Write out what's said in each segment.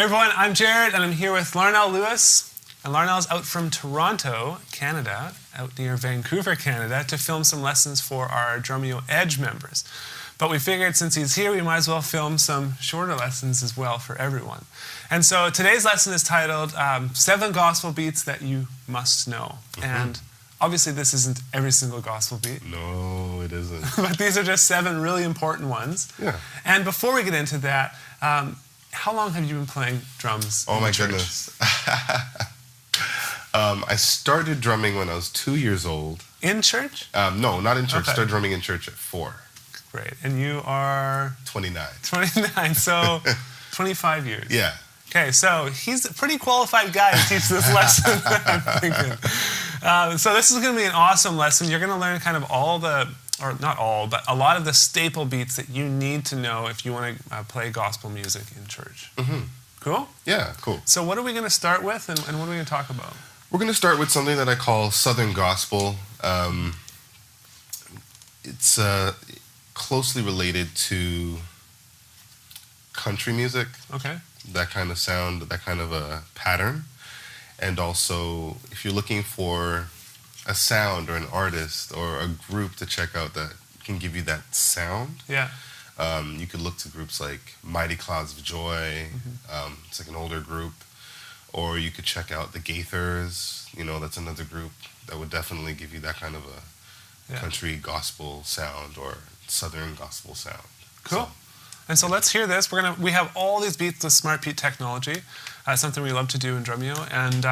everyone, I'm Jared and I'm here with Larnell Lewis. And Larnell's out from Toronto, Canada, out near Vancouver, Canada, to film some lessons for our Drumeo Edge members. But we figured since he's here, we might as well film some shorter lessons as well for everyone. And so today's lesson is titled 7 Gospel Beats That You Must Know. And obviously this isn't every single gospel beat. No, it isn't. But these are just 7 really important ones. Yeah. And before we get into that, how long have you been playing drums Oh in my the church? goodness. I started drumming when I was 2 years old. In church? No, not in church. Okay. Started drumming in church at 4. Great. And you are? 29. 29, so 25 years. Yeah. Okay, so he's a pretty qualified guy to teach this lesson, I'm thinking. So this is going to be an awesome lesson. You're going to learn kind of all the, or not all, but a lot of the staple beats that you need to know if you want to play gospel music in church. Cool? Yeah, cool. So what are we going to start with, and what are we going to talk about? We're going to start with something that I call Southern Gospel. It's closely related to country music. Okay. That kind of sound, that kind of a pattern. And also, if you're looking for a sound or an artist or a group to check out that can give you that sound, Yeah. you could look to groups like Mighty Clouds of Joy. It's like an older group. Or you could check out the Gaithers. You know, that's another group that would definitely give you that kind of a country gospel sound or southern gospel sound. Cool. So, and so let's hear this. We have all these beats with Smart Beat technology. Something we love to do in Drumeo. And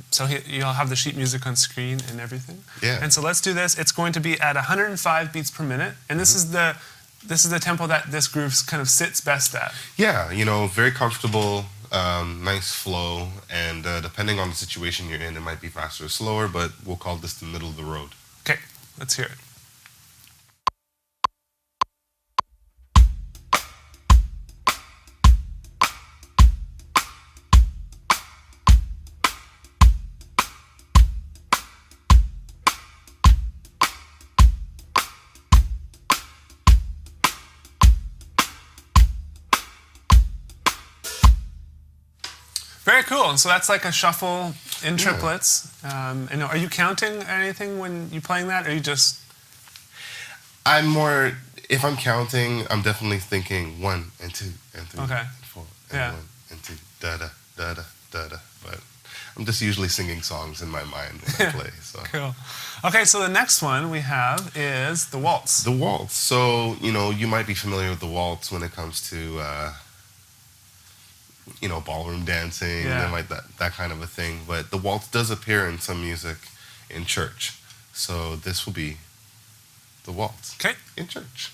so you'll have the sheet music on screen and everything. Yeah. And so let's do this. It's going to be at 105 beats per minute. And this is the tempo that this groove kind of sits best at. yeah, you know, very comfortable, nice flow. And depending on the situation you're in, it might be faster or slower, but we'll call this the middle of the road. Okay, let's hear it. Very cool. And so that's like a shuffle in triplets. And are you counting anything when you're playing that, or are you just? I'm more, if I'm counting, I'm definitely thinking 1 and 2 and 3 Okay. and 4 and Yeah. 1 and 2, da-da, da-da, da-da. But I'm just usually singing songs in my mind when I play. So. Cool. Okay, so the next one we have is the waltz. The waltz. So, you know, you might be familiar with the waltz when it comes to, you know, ballroom dancing and like that kind of a thing. But the waltz does appear in some music in church. So this will be the waltz in church.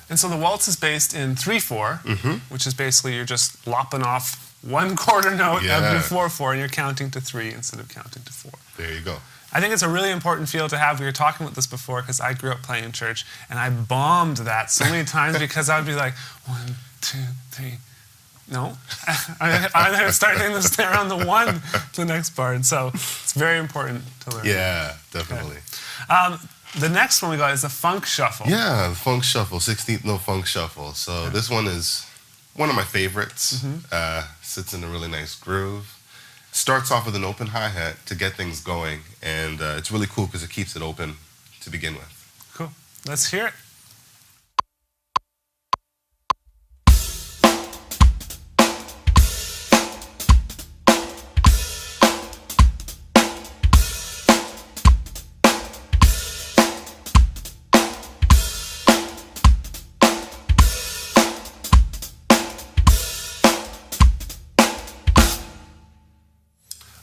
And so the waltz is based in 3/4, which is basically you're just lopping off one quarter note every 4/4, and you're counting to 3 instead of counting to 4. There you go. I think it's a really important feel to have. We were talking about this before because I grew up playing in church, and I bombed that so many times because I would be like 1, 2, 3. No, I start hitting the snare on the 1 to the next bar, and so it's very important to learn. Yeah, definitely. The next one we got is the funk shuffle. Yeah, the funk shuffle, 16th note funk shuffle. So this one is one of my favorites. Sits in a really nice groove. Starts off with an open hi-hat to get things going, and it's really cool because it keeps it open to begin with. Cool. Let's hear it.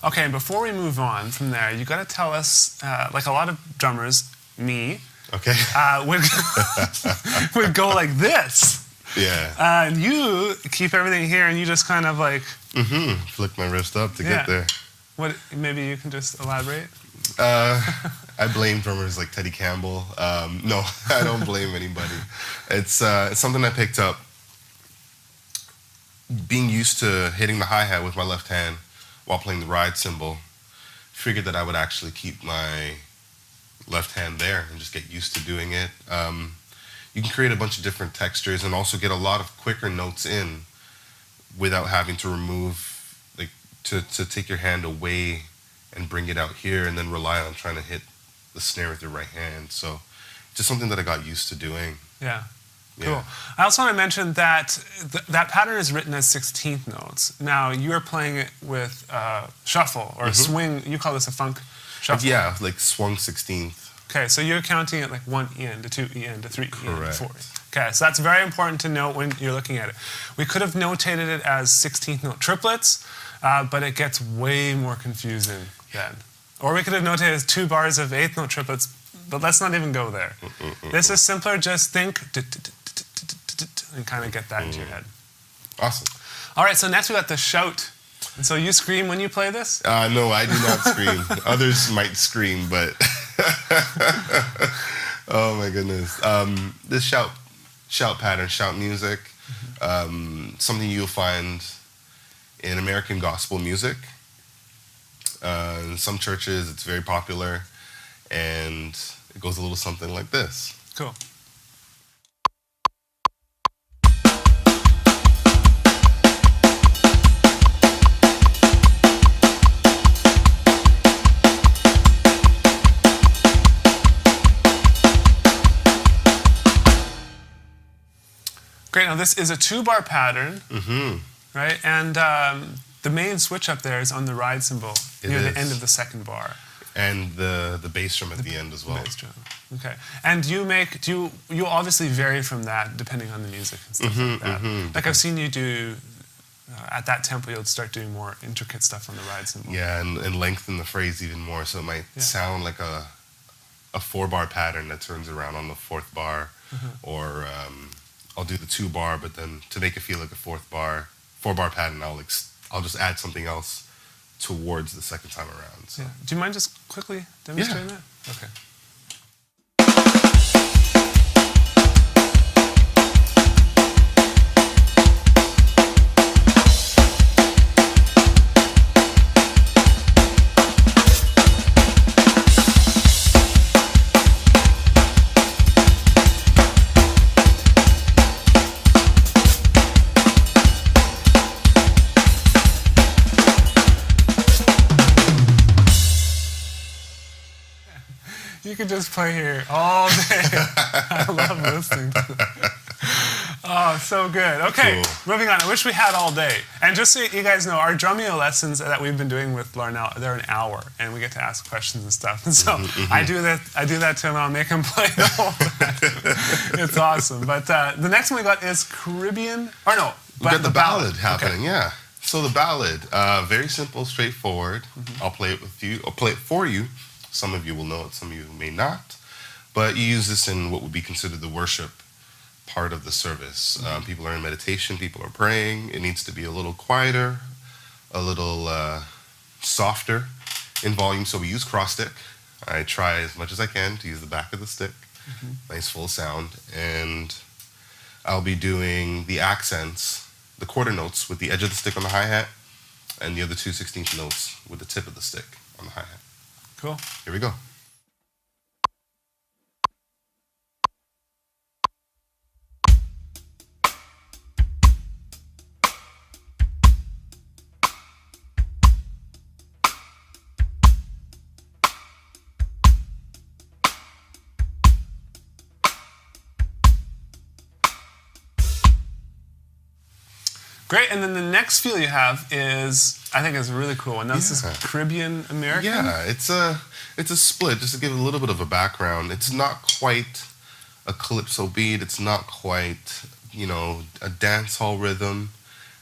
Okay, and before we move on from there, you got to tell us, like a lot of drummers, me, would go like this. Yeah. And you keep everything here, and you just kind of like. Flick my wrist up to get there. What? Maybe you can just elaborate. I blame drummers like Teddy Campbell. No, I don't blame anybody. It's something I picked up being used to hitting the hi-hat with my left hand while playing the ride cymbal. Figured that I would actually keep my left hand there and just get used to doing it. You can create a bunch of different textures and also get a lot of quicker notes in without having to remove, like, to take your hand away and bring it out here and then rely on trying to hit the snare with your right hand. So just something that I got used to doing. Yeah. Cool. Yeah. I also want to mention that that pattern is written as 16th notes. Now, you're playing it with shuffle or swing. You call this a funk shuffle. Yeah, like swung 16th. Okay, so you're counting it like 1 EN to 2 EN to 3 EN to 4. Correct. Okay, so that's very important to note when you're looking at it. We could have notated it as 16th note triplets, but it gets way more confusing then. Or we could have notated it as 2 bars of 8th note triplets, but let's not even go there. This is simpler. Just think and kind of get that into your head. Awesome. All right, so next we got the shout. And so you scream when you play this? No, I do not scream. Others might scream, but oh my goodness. This shout pattern, shout music, something you'll find in American gospel music. In some churches, it's very popular, and it goes a little something like this. Cool. Great. Now this is a 2-bar pattern, right? And the main switch up there is on the ride cymbal near the end of the 2nd bar. And the bass drum at the end as well. Bass drum. Okay. And you obviously vary from that depending on the music and stuff like that. Like I've seen you do at that tempo, you'll start doing more intricate stuff on the ride cymbal. Yeah, and lengthen the phrase even more, so it might sound like a 4-bar pattern that turns around on the 4th bar, or I'll do the 2-bar, but then to make it feel like a 4-bar pattern, I'll just add something else towards the second time around. So. Yeah. Do you mind just quickly demonstrating that? Okay. You could just play here all day. I love listening to that. Oh, so good. Okay, moving on. I wish we had all day. And just so you guys know, our Drumeo lessons that we've been doing with Larnell, they're an hour, and we get to ask questions and stuff. And so I do that to him. I'll make him play the whole time. It's awesome. But the next one we got is Caribbean. Or no, we got the ballad happening. Okay. Yeah. So the ballad, very simple, straightforward. I'll play it with you. I'll play it for you. Some of you will know it, some of you may not. But you use this in what would be considered the worship part of the service. People are in meditation, people are praying. It needs to be a little quieter, a little softer in volume. So we use cross stick. I try as much as I can to use the back of the stick. Nice full sound. And I'll be doing the accents, the quarter notes with the edge of the stick on the hi-hat, and the other 2 16th notes with the tip of the stick on the hi-hat. Cool. Here we go. Great, and then the next feel you have is, I think, is a really cool one. This is Caribbean American. Yeah, it's a split. Just to give a little bit of a background, it's not quite a calypso beat. It's not quite, a dance hall rhythm.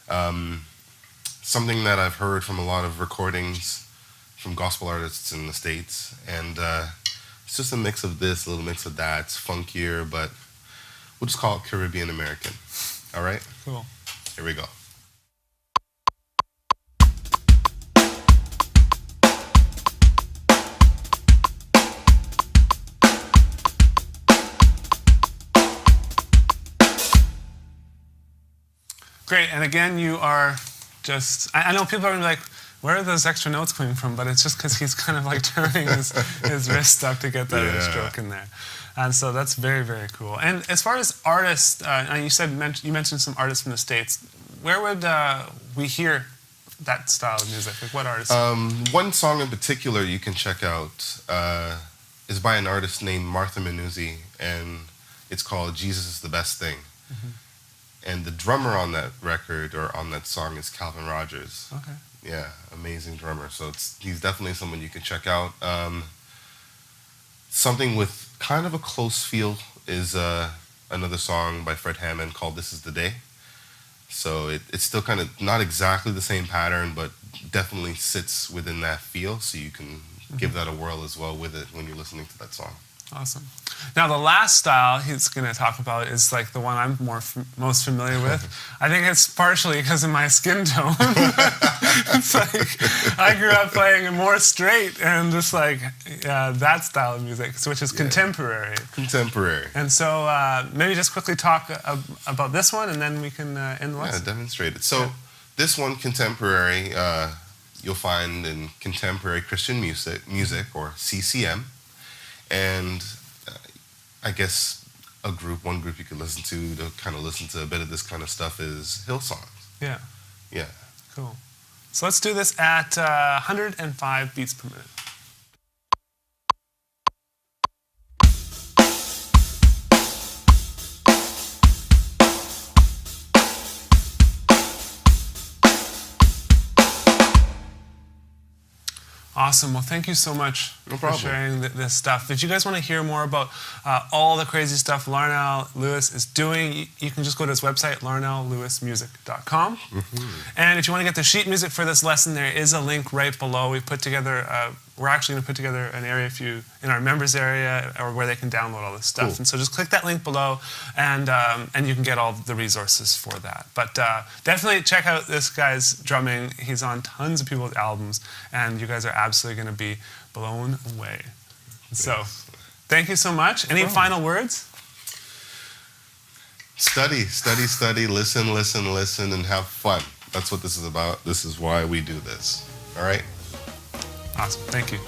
Something that I've heard from a lot of recordings from gospel artists in the States, and it's just a mix of this, a little mix of that. It's funkier, but we'll just call it Caribbean American. All right? Cool. Here we go. Great, and again, you are just, I know people are going to be like, where are those extra notes coming from? But it's just because he's kind of like turning his wrist up to get that stroke in there. And so that's very, very cool. And as far as artists, you mentioned some artists from the States. Where would we hear that style of music? Like what artists? One song in particular you can check out is by an artist named Martha Manuzzi, and it's called Jesus is the Best Thing. Mm-hmm. And the drummer on that record or on that song is Calvin Rogers. Okay. Yeah, amazing drummer. So he's definitely someone you can check out. Something with kind of a close feel is another song by Fred Hammond called This Is the Day. So it's still kind of not exactly the same pattern, but definitely sits within that feel. So you can give that a whirl as well with it when you're listening to that song. Awesome. Now, the last style he's going to talk about is like the one I'm most familiar with. I think it's partially because of my skin tone. It's like I grew up playing it more straight and just like that style of music, which is contemporary. Contemporary. And so maybe just quickly talk about this one, and then we can end the lesson. Yeah, demonstrate it. So this one, contemporary, you'll find in contemporary Christian music or CCM. And I guess one group you could listen to kind of listen to a bit of this kind of stuff is Hillsongs. Yeah. Yeah. Cool. So let's do this at 105 beats per minute. Awesome. Well, thank you so much for sharing this stuff. If you guys want to hear more about all the crazy stuff Larnell Lewis is doing, you can just go to his website, larnelllewismusic.com. And if you want to get the sheet music for this lesson, there is a link right below. We've put together, we're actually going to put together an area for you in our members area or where they can download all this stuff. Cool. And so just click that link below and you can get all the resources for that. But definitely check out this guy's drumming. He's on tons of people's albums, and you guys are absolutely going to be blown away. So thank you so much. Any final words? Study, study, study, listen, listen, listen, and have fun. That's what this is about. This is why we do this. All right? Awesome. Thank you.